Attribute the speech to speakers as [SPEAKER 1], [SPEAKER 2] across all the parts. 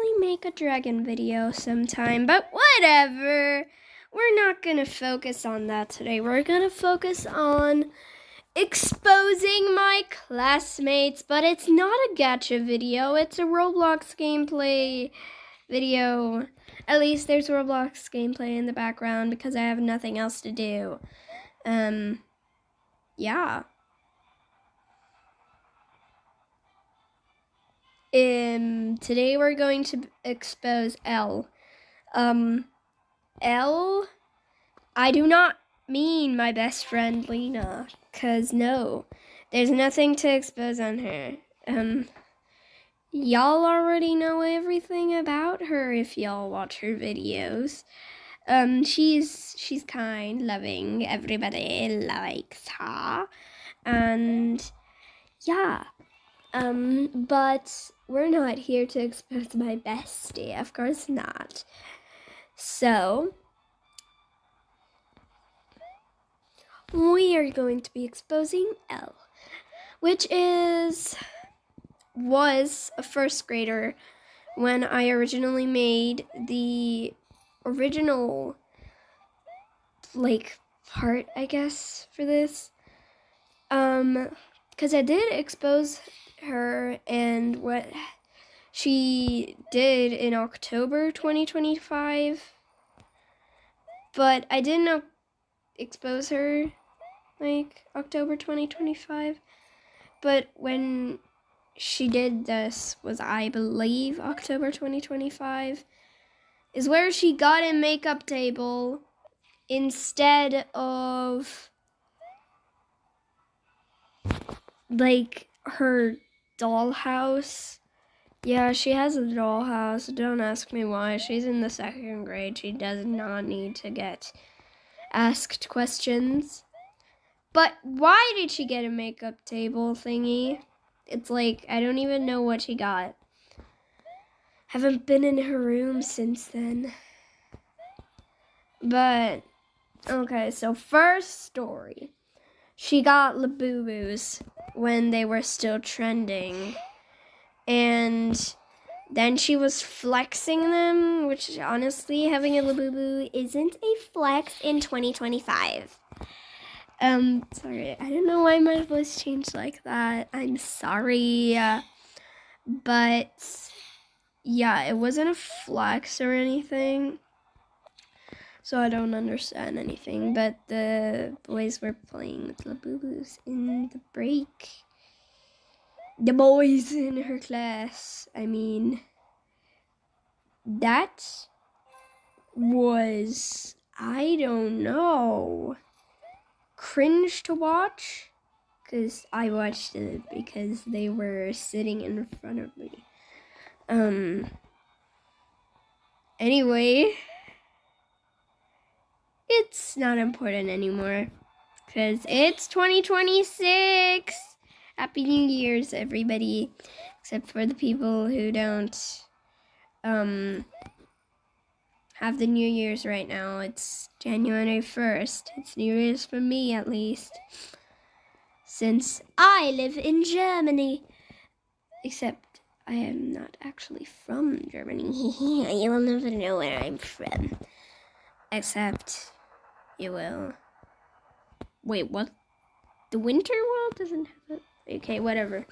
[SPEAKER 1] probably make a dragon video sometime, but whatever. We're not gonna focus on that today. We're gonna focus on exposing my classmates, but it's not a gacha video. It's a Roblox gameplay video. At least there's Roblox gameplay in the background because I have nothing else to do. Yeah. Today we're going to expose Elle. Elle, I do not mean my best friend Lena, cause no, there's nothing to expose on her. Y'all already know everything about her if y'all watch her videos. She's kind, loving, everybody likes her, and yeah. But we're not here to expose my bestie, of course not. So, we are going to be exposing Elle, which was a first grader when I originally made the original, part, I guess, for this. Because I did expose her and what she did in October 2025, but I didn't expose her October 2025, but when she did this was, I believe, October 2025 is where she got a makeup table instead of her dollhouse. Yeah, she has a dollhouse. Don't ask me why. She's in the 2nd grade. She does not need to get asked questions. But why did she get a makeup table thingy? It's I don't even know what she got. Haven't been in her room since then. But, okay, so first story. She got Labubus when they were still trending. And then she was flexing them, which honestly, having a Labubu isn't a flex in 2025. Sorry, I don't know why my voice changed like that. I'm sorry. But, yeah, it wasn't a flex or anything. So I don't understand anything. But the boys were playing with Labubus in the break. The boys in her class. I mean, that was, I don't know, cringe to watch, because I watched it because they were sitting in front of me. Anyway, it's not important anymore because it's 2026. Happy New Year's, everybody, except for the people who don't have the New Year's right now. It's January 1st. It's New Year's for me, at least, since I live in Germany. Except I am not actually from Germany. You will never know where I'm from. Except you will. Wait, what? The Winter World doesn't have it? Okay, whatever.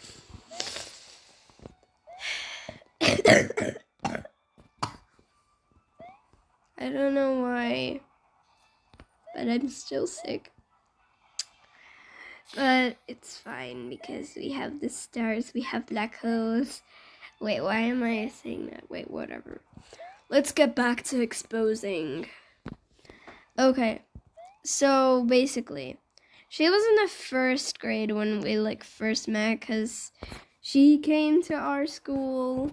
[SPEAKER 1] I don't know why, but I'm still sick. But it's fine because we have the stars, we have black holes. Wait, why am I saying that? Wait, whatever. Let's get back to exposing. Okay, so basically, she was in the 1st grade when we first met because she came to our school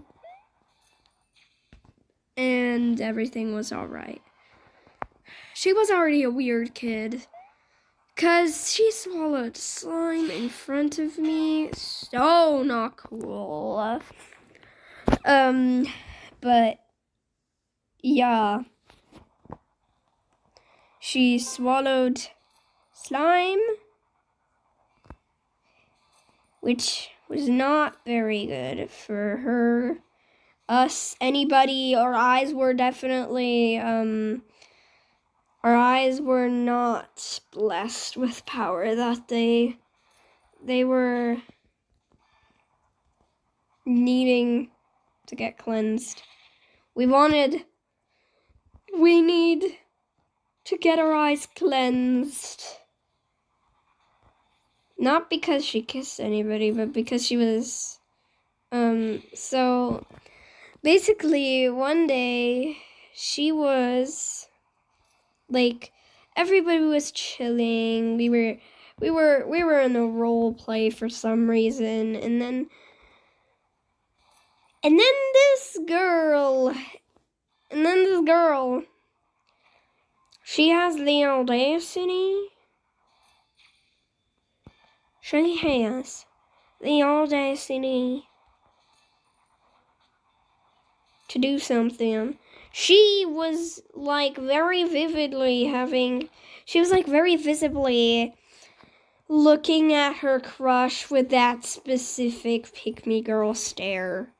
[SPEAKER 1] and everything was alright. She was already a weird kid because she swallowed slime in front of me. So not cool. But yeah. She swallowed slime, which was not very good for her. us, anybody. Our eyes were definitely, our eyes were not blessed with power that they were needing to get cleansed. We need to get our eyes cleansed. Not because she kissed anybody, but because she was, so basically one day she was, like, everybody was chilling. We were in a role play for some reason, and then this girl, she has the audacity. She has the audacity to do something. She was like very visibly looking at her crush with that specific pick-me girl stare.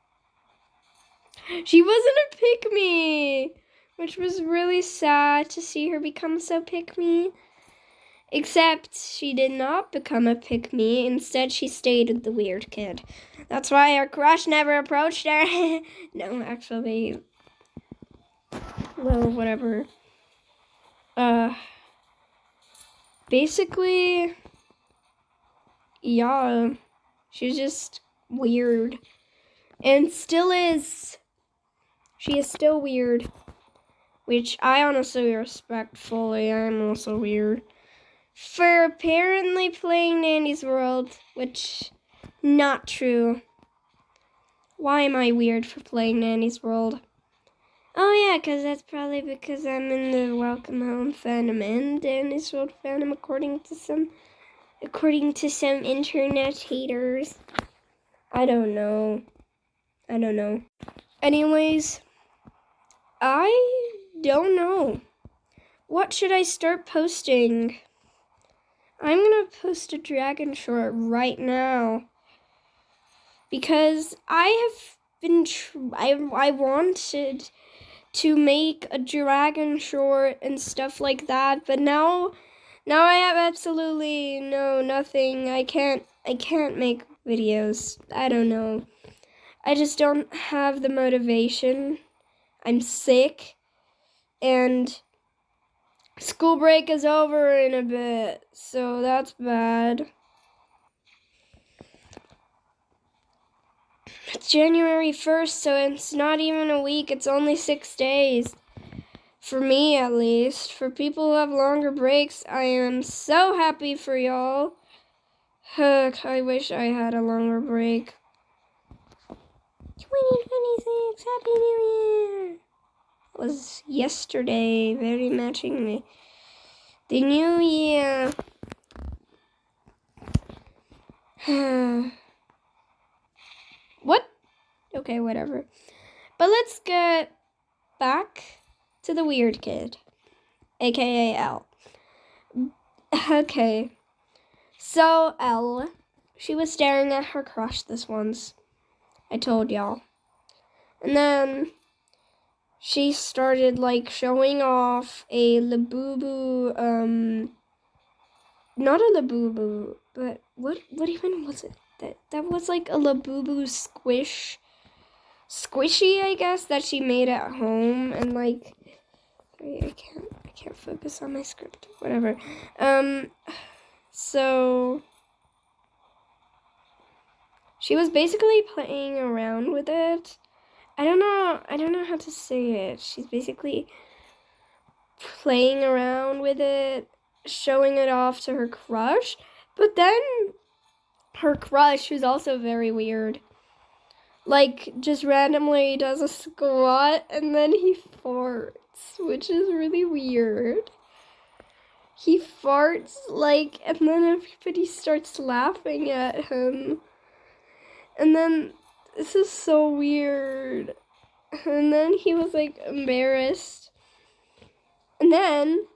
[SPEAKER 1] She wasn't a pick-me, which was really sad to see her become so pick-me. Except she did not become a pick-me. Instead, she stayed the weird kid. That's why her crush never approached her. No, actually, well, whatever. Basically, yeah, she's just weird. And still is. She is still weird. Which I honestly respect fully. I'm also weird. For apparently playing Nanny's World, which, not true. Why am I weird for playing Nanny's World? Oh yeah, because that's probably because I'm in the Welcome Home fandom and Nanny's World fandom, according to some internet haters. I don't know. Anyways, I don't know. What should I start posting? I'm gonna post a dragon short right now because I wanted to make a dragon short and stuff like that, but now I have absolutely nothing. I can't make videos. I don't know. I just don't have the motivation. I'm sick and school break is over in a bit, so that's bad. It's January 1st, so it's not even a week. It's only 6 days. For me, at least. For people who have longer breaks, I am so happy for y'all. Heck, I wish I had a longer break. 2026, Happy New Year! It was yesterday, very matching the new year. What? Okay, whatever. But let's get back to the weird kid, aka Elle. Okay, so Elle, she was staring at her crush this once. I told y'all. And then she started like showing off a Labubu, not a Labubu, but what even was it? That was like a Labubu squishy, I guess, that she made at home. And like, I can't focus on my script. Whatever. So she was basically playing around with it. I don't know how to say it. She's basically playing around with it, showing it off to her crush. But then her crush, who's also very weird, like, just randomly does a squat and then he farts, which is really weird. He farts, like, and then everybody starts laughing at him. And then, this is so weird. And then he was, like, embarrassed. And then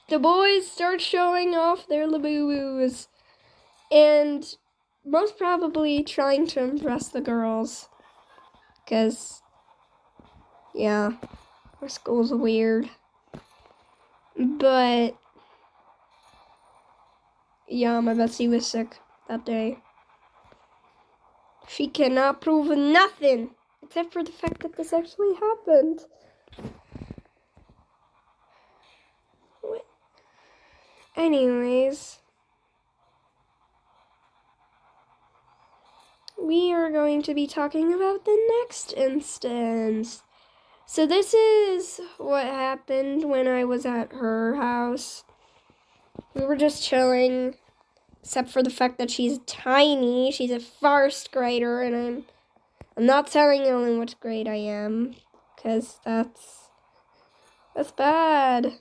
[SPEAKER 1] the boys start showing off their Labubus. And most probably trying to impress the girls. Because, yeah, our school's weird. But, yeah, my bestie was sick that day. She cannot prove nothing, except for the fact that this actually happened. Anyways, we are going to be talking about the next instance. So this is what happened when I was at her house. We were just chilling, except for the fact that she's tiny. She's a first grader, and I'm not telling Ellen what grade I am, because that's bad.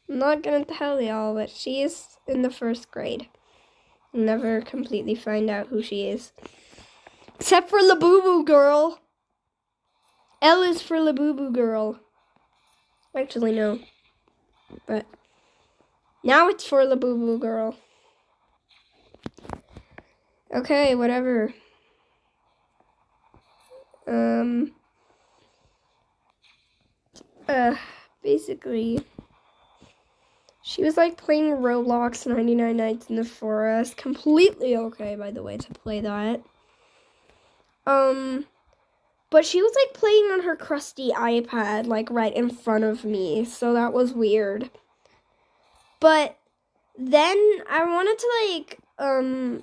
[SPEAKER 1] I'm not gonna tell y'all, but she is in the first grade. I'll never completely find out who she is. Except for Labubu Girl. L is for Labubu Girl. Actually, no. But now it's for Labubu Girl. Okay, whatever. Basically, she was like playing Roblox 99 Nights in the Forest. Completely okay, by the way, to play that. But she was like playing on her crusty iPad, like right in front of me. So that was weird. But then I wanted to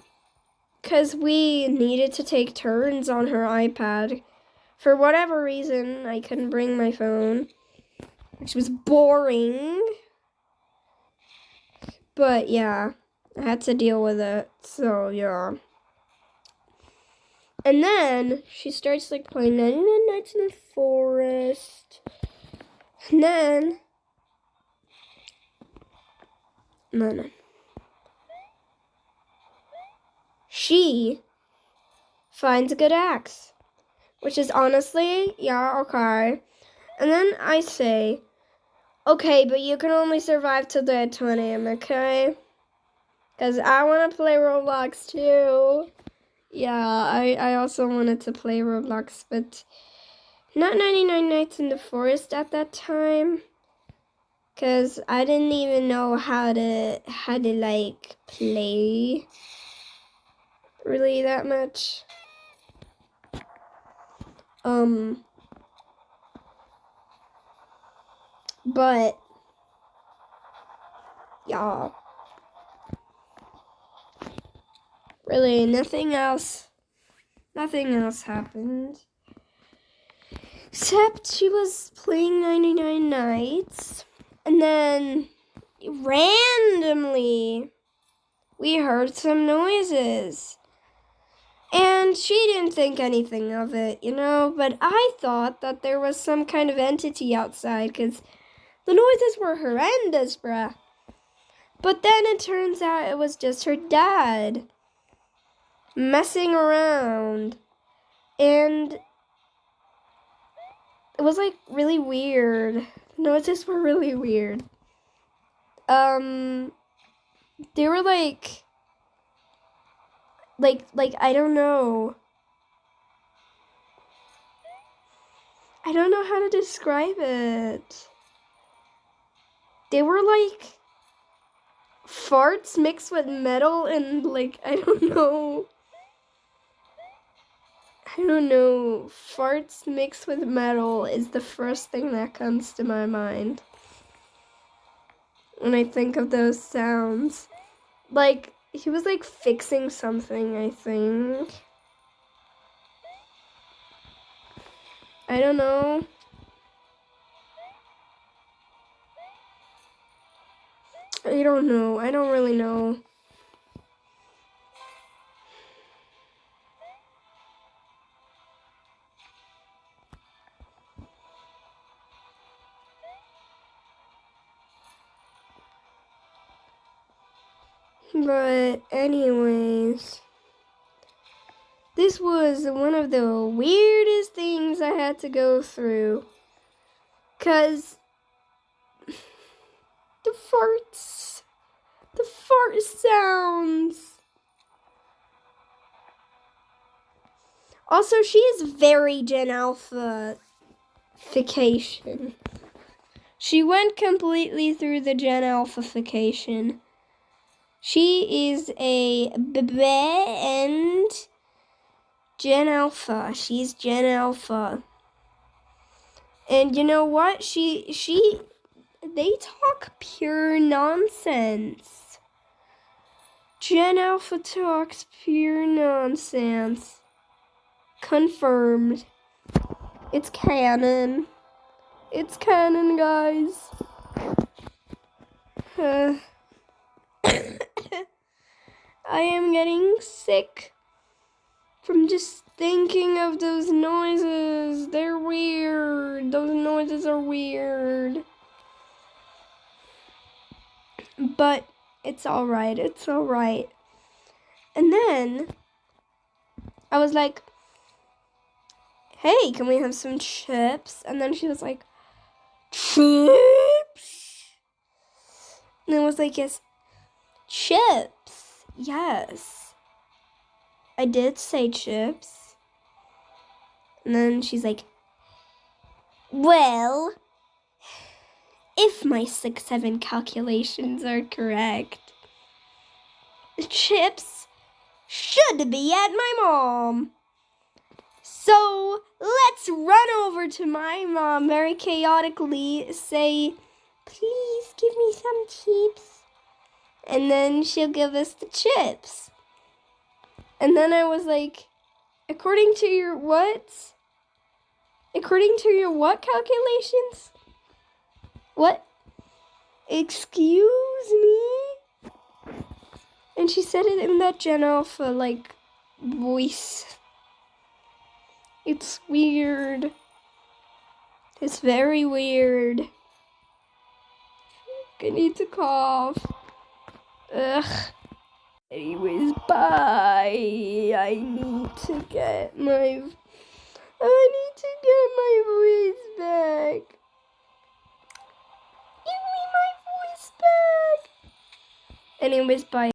[SPEAKER 1] cause we needed to take turns on her iPad. For whatever reason, I couldn't bring my phone, which was boring. But yeah, I had to deal with it. So yeah. And then she starts like playing 99 Nights in the Forest. And then no. She finds a good axe, which is honestly, yeah, okay. And then I say, okay, but you can only survive till day 20, okay? Because I want to play Roblox too. Yeah, I also wanted to play Roblox, but not 99 Nights in the Forest at that time. Because I didn't even know how to like play really that much. But yeah, really nothing else happened. Except she was playing 99 Nights, and then randomly we heard some noises. And she didn't think anything of it, you know, but I thought that there was some kind of entity outside, because the noises were horrendous, bruh. But then it turns out it was just her dad messing around. And it was like really weird. The noises were really weird. They were like I don't know. I don't know how to describe it. They were like farts mixed with metal and like, I don't know. Farts mixed with metal is the first thing that comes to my mind when I think of those sounds. Like, he was like fixing something, I think. I don't know. I don't know. I don't really know. But anyways, this was one of the weirdest things I had to go through. 'Cause the fart sounds. Also, she is very Gen Alpha-fication. She went completely through the Gen Alpha-fication. She is a bebe and Gen Alpha. She's Gen Alpha. And you know what? They talk pure nonsense. Gen Alpha talks pure nonsense. Confirmed. It's canon. It's canon, guys. I am getting sick from just thinking of those noises. They're weird. Those noises are weird. But it's alright. It's alright. And then I was like, hey, can we have some chips? And then she was like, chips? And I was like, yes, chips. Yes. I did say chips. And then she's like, well, if my 6-7 calculations are correct, the chips should be at my mom. So let's run over to my mom very chaotically, say, please give me some chips. And then she'll give us the chips. And then I was like, according to your what? According to your what calculations? What? Excuse me? And she said it in that Gen Alpha, like, voice. It's weird. It's very weird. I need to cough. Ugh. Anyways, bye. I need to get my voice back. Give me my voice back. Anyways, bye.